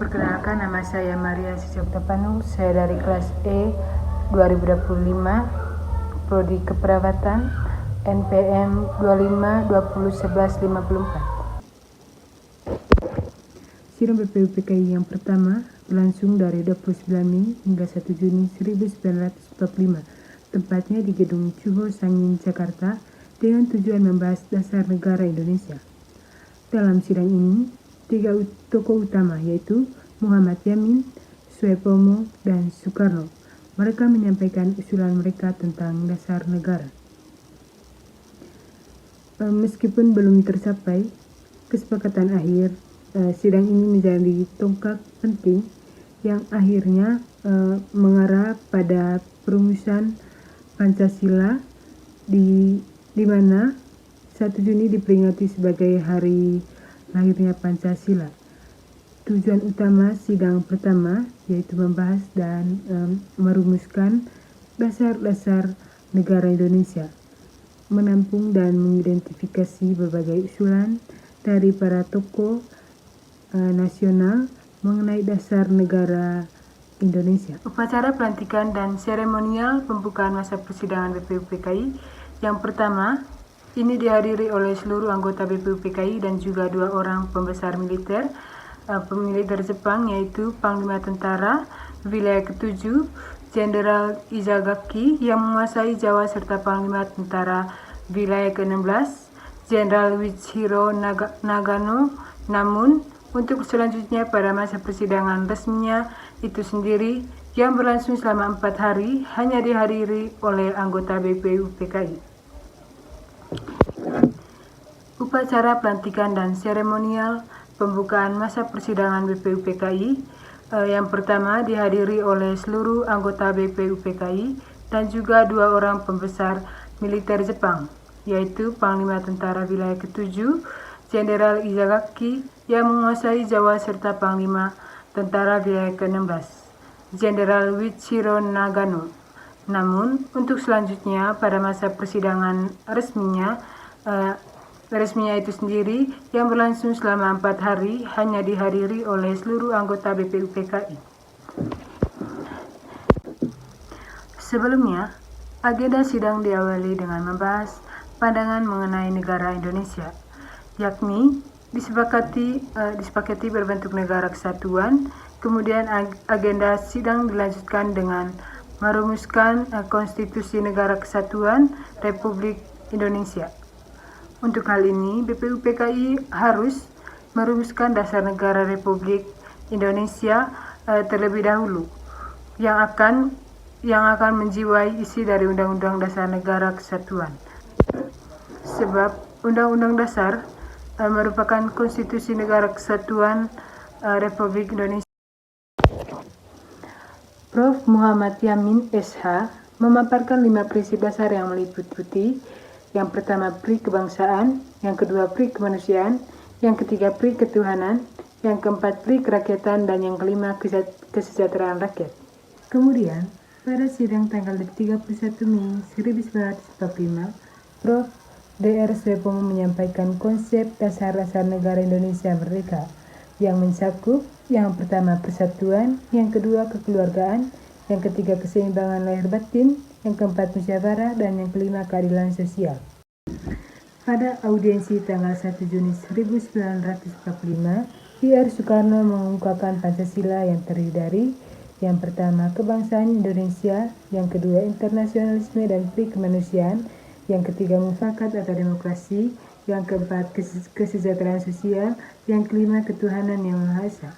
Perkenalkan, nama saya Maria Sisoktapanu. Saya dari kelas E 2025, Prodi Keperawatan, NPM 25201154. Sidang BPUPKI yang pertama berlangsung dari 29 Mei hingga 1 Juni 1945, tempatnya di Gedung Chuho Sangin, Jakarta, dengan tujuan membahas dasar negara Indonesia. Dalam sidang ini, 3 tokoh utama yaitu Muhammad Yamin, Suepomo, dan Soekarno. Mereka menyampaikan usulan mereka tentang dasar negara. Meskipun belum tercapai kesepakatan akhir, sidang ini menjadi tonggak penting yang akhirnya mengarah pada perumusan Pancasila di mana 1 Juni diperingati sebagai hari lahirnya Pancasila. Tujuan utama sidang pertama yaitu membahas dan merumuskan dasar-dasar negara Indonesia, menampung dan mengidentifikasi berbagai usulan dari para tokoh nasional mengenai dasar negara Indonesia. Upacara pelantikan dan seremonial pembukaan masa persidangan BPUPKI yang pertama ini dihadiri oleh seluruh anggota BPUPKI dan juga 2 orang pembesar militer Jepang, yaitu Panglima Tentara Wilayah ke-7 Jenderal Izagaki yang menguasai Jawa serta Panglima Tentara Wilayah ke-16 Jenderal Wichiro Nagano. Namun untuk selanjutnya pada masa persidangan resminya itu sendiri yang berlangsung selama 4 hari hanya dihadiri oleh anggota BPUPKI. Upacara pelantikan dan seremonial pembukaan masa persidangan BPUPKI yang pertama dihadiri oleh seluruh anggota BPUPKI dan juga 2 orang pembesar militer Jepang, yaitu Panglima Tentara Wilayah ke-7 Jenderal Izagaki yang menguasai Jawa serta Panglima Tentara Wilayah ke-16 Jenderal Wichiro Nagano. Namun untuk selanjutnya pada masa persidangan resminya itu sendiri yang berlangsung selama 4 hari hanya dihadiri oleh seluruh anggota BPUPKI. Sebelumnya, agenda sidang diawali dengan membahas pandangan mengenai negara Indonesia, yakni disepakati berbentuk negara kesatuan. Kemudian agenda sidang dilanjutkan dengan merumuskan konstitusi negara kesatuan Republik Indonesia. Untuk hal ini, BPUPKI harus merumuskan dasar negara Republik Indonesia terlebih dahulu, yang akan menjiwai isi dari Undang-Undang Dasar Negara Kesatuan. Sebab Undang-Undang Dasar merupakan konstitusi negara kesatuan Republik Indonesia. Prof. Muhammad Yamin, SH, memaparkan 5 prinsip dasar yang meliputi: yang pertama, pri kebangsaan; yang kedua, pri kemanusiaan; yang ketiga, pri ketuhanan; yang keempat, pri kerakyatan; dan yang kelima, kesejahteraan rakyat. Kemudian, pada sidang tanggal 31 Mei 1945, Prof. Dr. Suepomo menyampaikan konsep dasar-dasar negara Indonesia merdeka yang mencakup yang pertama persatuan, yang kedua kekeluargaan, yang ketiga keseimbangan lahir batin, yang keempat musyawarah, dan yang kelima keadilan sosial. Pada audiensi tanggal 1 Juni 1945, Dr. Soekarno mengungkapkan Pancasila yang terdiri dari yang pertama kebangsaan Indonesia, yang kedua internasionalisme dan pri kemanusiaan, yang ketiga mufakat atau demokrasi, yang keempat kesejahteraan sosial, yang kelima ketuhanan yang Maha Esa.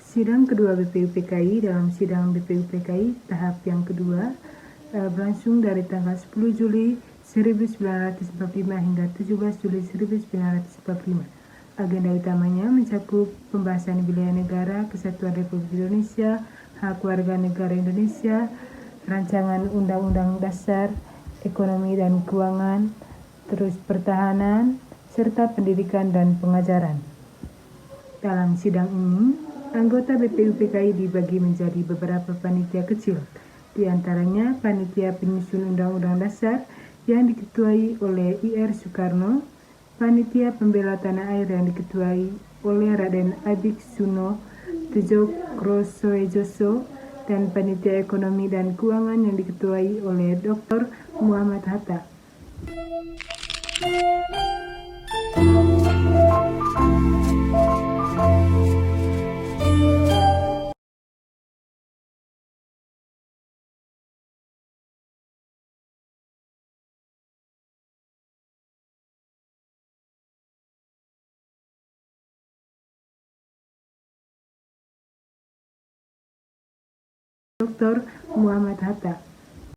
Sidang kedua BPUPKI dalam sidang BPUPKI tahap yang kedua berlangsung dari tanggal 10 Juli 1945 hingga 17 Juli 1945. Agenda utamanya mencakup pembahasan wilayah negara, kesatuan Republik Indonesia, hak warga negara Indonesia, rancangan undang-undang dasar, ekonomi dan keuangan, terus pertahanan, serta pendidikan dan pengajaran. Dalam sidang ini, anggota BPUPKI dibagi menjadi beberapa panitia kecil, di antaranya panitia penyusun Undang-Undang Dasar yang diketuai oleh Ir Soekarno, panitia pembela tanah air yang diketuai oleh Raden Abik Suno, Tejo Krosoejoso, dan Panitia Ekonomi dan Keuangan yang diketuai oleh Dr. Muhammad Hatta. Dr. Muhammad Hatta.